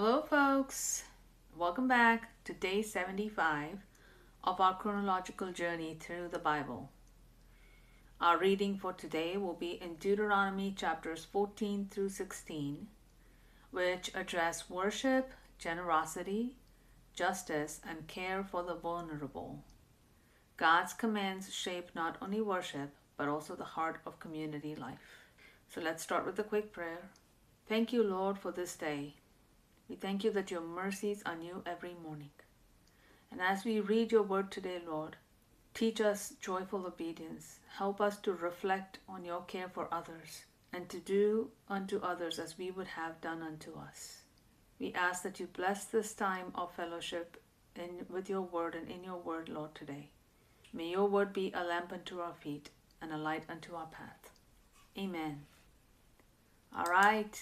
Hello, folks. Welcome back to day 75 of our chronological journey through the Bible. Our reading for today will be in Deuteronomy chapters 14 through 16, which address worship, generosity, justice, and care for the vulnerable. God's commands shape not only worship, but also the heart of community life. So let's start with a quick prayer. Thank you, Lord, for this day. We thank you that your mercies are new every morning. And as we read your word today, Lord, teach us joyful obedience. Help us to reflect on your care for others and to do unto others as we would have done unto us. We ask that you bless this time of fellowship with your word and in your word, Lord, today. May your word be a lamp unto our feet and a light unto our path. Amen. All right.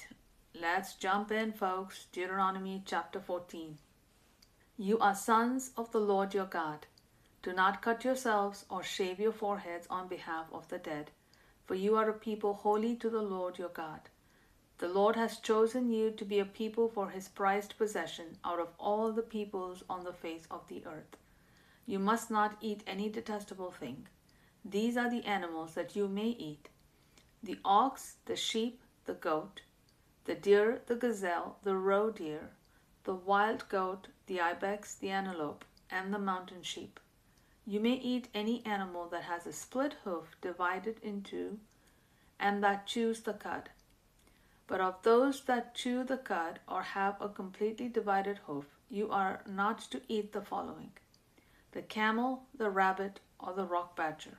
Let's jump in, folks. Deuteronomy chapter 14. You are sons of the Lord your God. Do not cut yourselves or shave your foreheads on behalf of the dead, for you are a people holy to the Lord your God. The Lord has chosen you to be a people for his prized possession out of all the peoples on the face of the earth. You must not eat any detestable thing. These are the animals that you may eat: the ox, the sheep, the goat, the deer, the gazelle, the roe deer, the wild goat, the ibex, the antelope, and the mountain sheep. You may eat any animal that has a split hoof divided in two, and that chews the cud. But of those that chew the cud or have a completely divided hoof, you are not to eat the following: the camel, the rabbit, or the rock badger.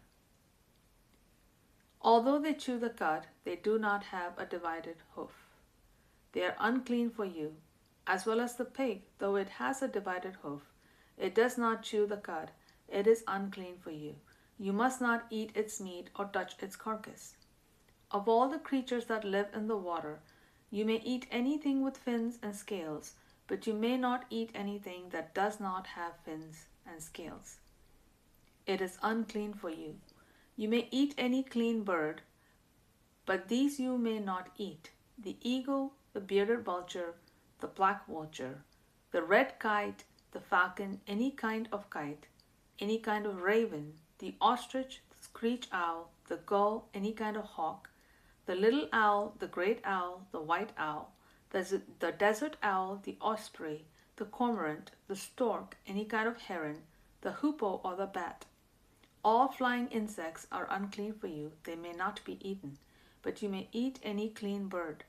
Although they chew the cud, they do not have a divided hoof. They are unclean for you, as well as the pig, though it has a divided hoof. It does not chew the cud. It is unclean for you. You must not eat its meat or touch its carcass. Of all the creatures that live in the water, you may eat anything with fins and scales, but you may not eat anything that does not have fins and scales. It is unclean for you. You may eat any clean bird, but these you may not eat: the eagle, the bearded vulture, the black vulture, the red kite, the falcon, any kind of kite, any kind of raven, the ostrich, the screech owl, the gull, any kind of hawk, the little owl, the great owl, the white owl, the desert owl, the osprey, the cormorant, the stork, any kind of heron, the hoopoe or the bat. All flying insects are unclean for you. They may not be eaten, but you may eat any clean bird.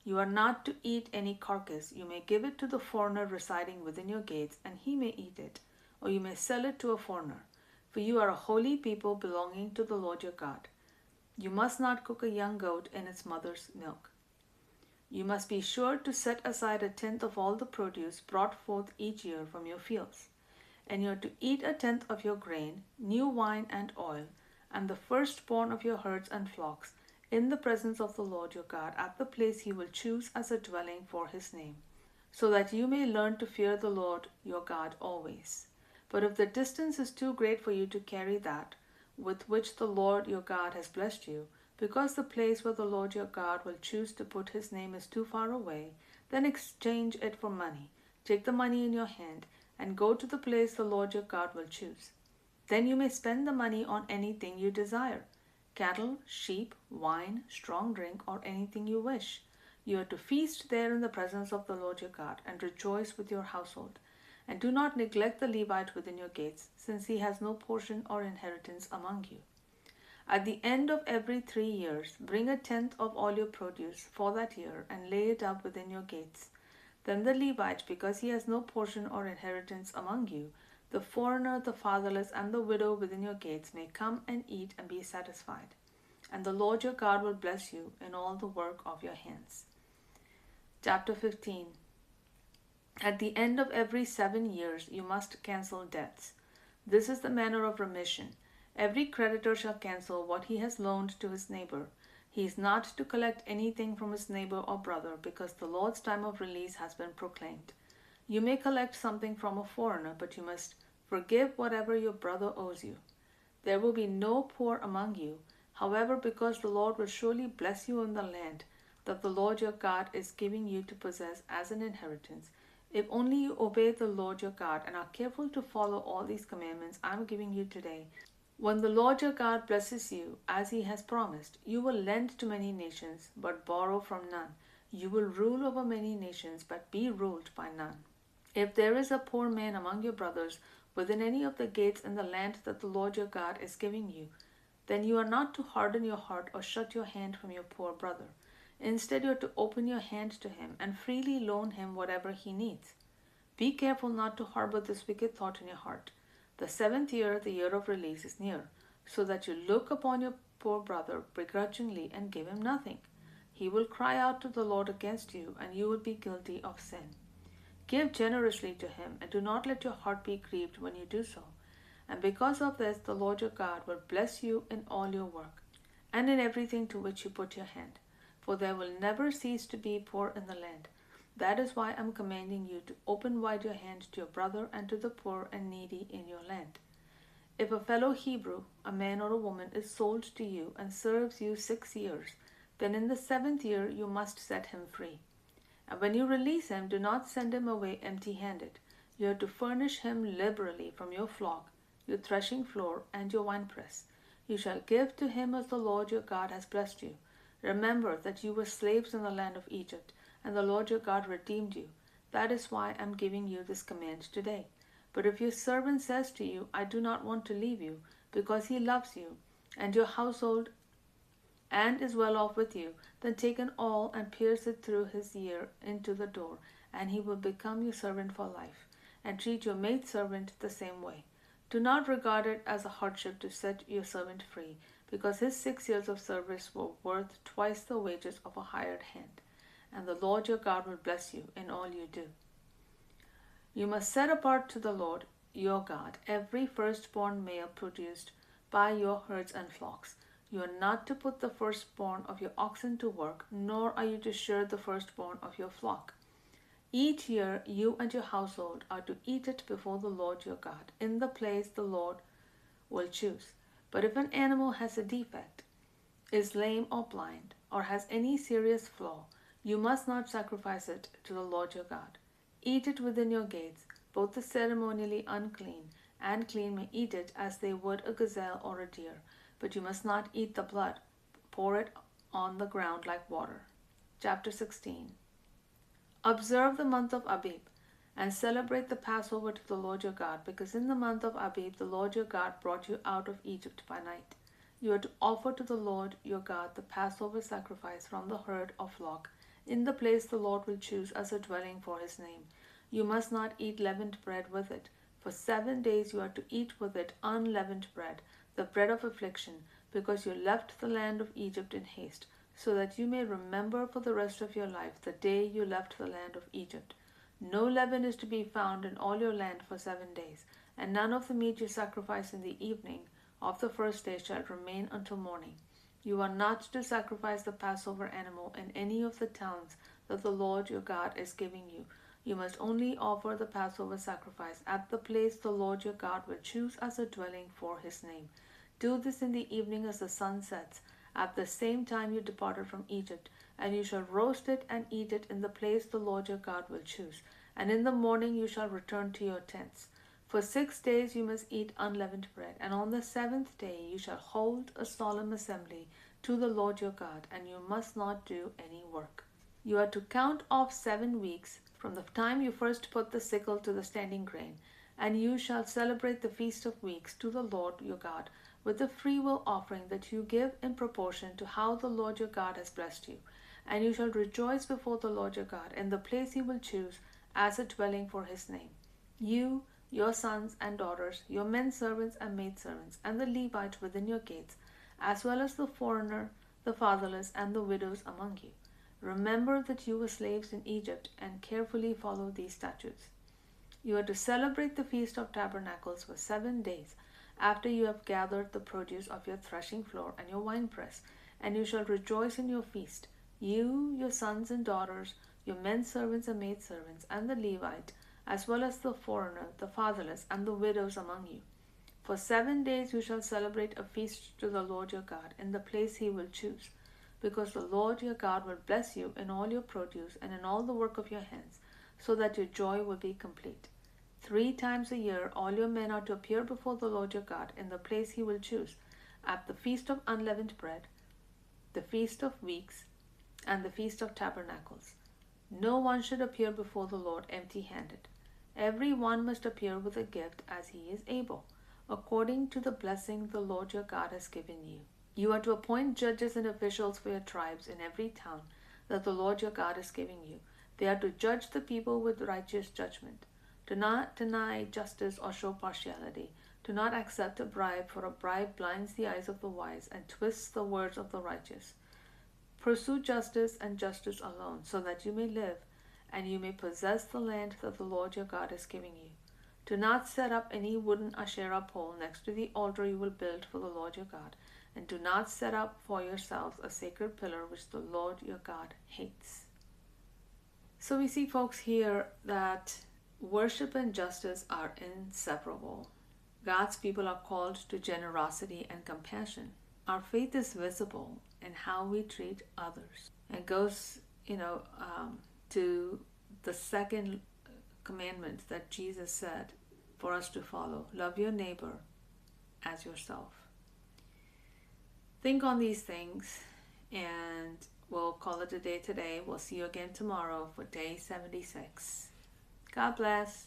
You are not to eat any carcass. You may give it to the foreigner residing within your gates, and he may eat it, or you may sell it to a foreigner. For you are a holy people belonging to the Lord your God. You must not cook a young goat in its mother's milk. You must be sure to set aside a tenth of all the produce brought forth each year from your fields. And you are to eat a tenth of your grain, new wine and oil, and the firstborn of your herds and flocks, in the presence of the Lord your God, at the place he will choose as a dwelling for his name, so that you may learn to fear the Lord your God always. But if the distance is too great for you to carry that with which the Lord your God has blessed you, because the place where the Lord your God will choose to put his name is too far away, then exchange it for money. Take the money in your hand, and go to the place the Lord your God will choose. Then you may spend the money on anything you desire: cattle, sheep, wine, strong drink, or anything you wish. You are to feast there in the presence of the Lord your God, and rejoice with your household. And do not neglect the Levite within your gates, since he has no portion or inheritance among you. At the end of every 3 years, bring a tenth of all your produce for that year, and lay it up within your gates. Then the Levite, because he has no portion or inheritance among you, the foreigner, the fatherless, and the widow within your gates, may come and eat and be satisfied. And the Lord your God will bless you in all the work of your hands. Chapter 15. At the end of every 7 years you must cancel debts. This is the manner of remission. Every creditor shall cancel what he has loaned to his neighbor. He is not to collect anything from his neighbor or brother, because the Lord's time of release has been proclaimed. You may collect something from a foreigner, but you must forgive whatever your brother owes you. There will be no poor among you. However, because the Lord will surely bless you in the land, that the Lord your God is giving you to possess as an inheritance, if only you obey the Lord your God and are careful to follow all these commandments I am giving you today. When the Lord your God blesses you, as he has promised, you will lend to many nations, but borrow from none. You will rule over many nations, but be ruled by none. If there is a poor man among your brothers within any of the gates in the land that the Lord your God is giving you, then you are not to harden your heart or shut your hand from your poor brother. Instead, you are to open your hand to him and freely loan him whatever he needs. Be careful not to harbor this wicked thought in your heart. The seventh year, the year of release, is near, so that you look upon your poor brother begrudgingly and give him nothing. He will cry out to the Lord against you, and you will be guilty of sin. Give generously to him, and do not let your heart be grieved when you do so. And because of this, the Lord your God will bless you in all your work, and in everything to which you put your hand. For there will never cease to be poor in the land. That is why I am commanding you to open wide your hand to your brother and to the poor and needy in your land. If a fellow Hebrew, a man or a woman, is sold to you and serves you 6 years, then in the 7th year you must set him free. And when you release him, do not send him away empty-handed. You are to furnish him liberally from your flock, your threshing floor, and your winepress. You shall give to him as the Lord your God has blessed you. Remember that you were slaves in the land of Egypt, and the Lord your God redeemed you. That is why I am giving you this command today. But if your servant says to you, I do not want to leave you, because he loves you, and your household, and is well off with you, then take an awl and pierce it through his ear into the door, and he will become your servant for life. And treat your maidservant the same way. Do not regard it as a hardship to set your servant free, because his 6 years of service were worth twice the wages of a hired hand. And the Lord your God will bless you in all you do. You must set apart to the Lord your God every firstborn male produced by your herds and flocks. You are not to put the firstborn of your oxen to work, nor are you to shear the firstborn of your flock. Each year you and your household are to eat it before the Lord your God, in the place the Lord will choose. But if an animal has a defect, is lame or blind, or has any serious flaw, you must not sacrifice it to the Lord your God. Eat it within your gates. Both the ceremonially unclean and clean may eat it as they would a gazelle or a deer, but you must not eat the blood. Pour it on the ground like water. Chapter 16. Observe the month of Abib, and celebrate the Passover to the Lord your God, because in the month of Abib the Lord your God brought you out of Egypt by night. You are to offer to the Lord your God the Passover sacrifice from the herd or flock, in the place the Lord will choose as a dwelling for his name. You must not eat leavened bread with it. For 7 days you are to eat with it unleavened bread, the bread of affliction, because you left the land of Egypt in haste, so that you may remember for the rest of your life the day you left the land of Egypt. No leaven is to be found in all your land for 7 days, and none of the meat you sacrifice in the evening of the first day shall remain until morning. You are not to sacrifice the Passover animal in any of the towns that the Lord your God is giving you. You must only offer the Passover sacrifice at the place the Lord your God will choose as a dwelling for his name. Do this in the evening as the sun sets, at the same time you departed from Egypt, and you shall roast it and eat it in the place the Lord your God will choose. And in the morning you shall return to your tents. For 6 days you must eat unleavened bread, and on the 7th day you shall hold a solemn assembly to the Lord your God, and you must not do any work. You are to count off 7 weeks from the time you first put the sickle to the standing grain, and you shall celebrate the Feast of Weeks to the Lord your God with the freewill offering that you give in proportion to how the Lord your God has blessed you. And you shall rejoice before the Lord your God in the place he will choose as a dwelling for his name. You, your sons and daughters, your men servants and maidservants, and the Levite within your gates, as well as the foreigner, the fatherless, and the widows among you. Remember that you were slaves in Egypt, and carefully follow these statutes. You are to celebrate the Feast of Tabernacles for 7 days, after you have gathered the produce of your threshing floor and your winepress, and you shall rejoice in your feast, you, your sons and daughters, your men servants and maidservants, and the Levite, as well as the foreigner, the fatherless, and the widows among you. For 7 days you shall celebrate a feast to the Lord your God in the place he will choose. because the Lord your God will bless you in all your produce and in all the work of your hands, so that your joy will be complete. 3 times a year all your men are to appear before the Lord your God in the place he will choose, at the feast of unleavened bread, the feast of weeks, and the feast of tabernacles. No one should appear before the Lord empty-handed. Every one must appear with a gift as he is able, according to the blessing the Lord your God has given you. You are to appoint judges and officials for your tribes in every town that the Lord your God is giving you. They are to judge the people with righteous judgment. Do not deny justice or show partiality. Do not accept a bribe, for a bribe blinds the eyes of the wise and twists the words of the righteous. Pursue justice and justice alone, so that you may live, and you may possess the land that the Lord your God is giving you. Do not set up any wooden Asherah pole next to the altar you will build for the Lord your God, and do not set up for yourselves a sacred pillar which the Lord your God hates. So we see, folks, here that worship and justice are inseparable. God's people are called to generosity and compassion. Our faith is visible in how we treat others. It goes, to the second commandment that Jesus said for us to follow. Love your neighbor as yourself. Think on these things, and we'll call it a day today. We'll see you again tomorrow for day 76. God bless.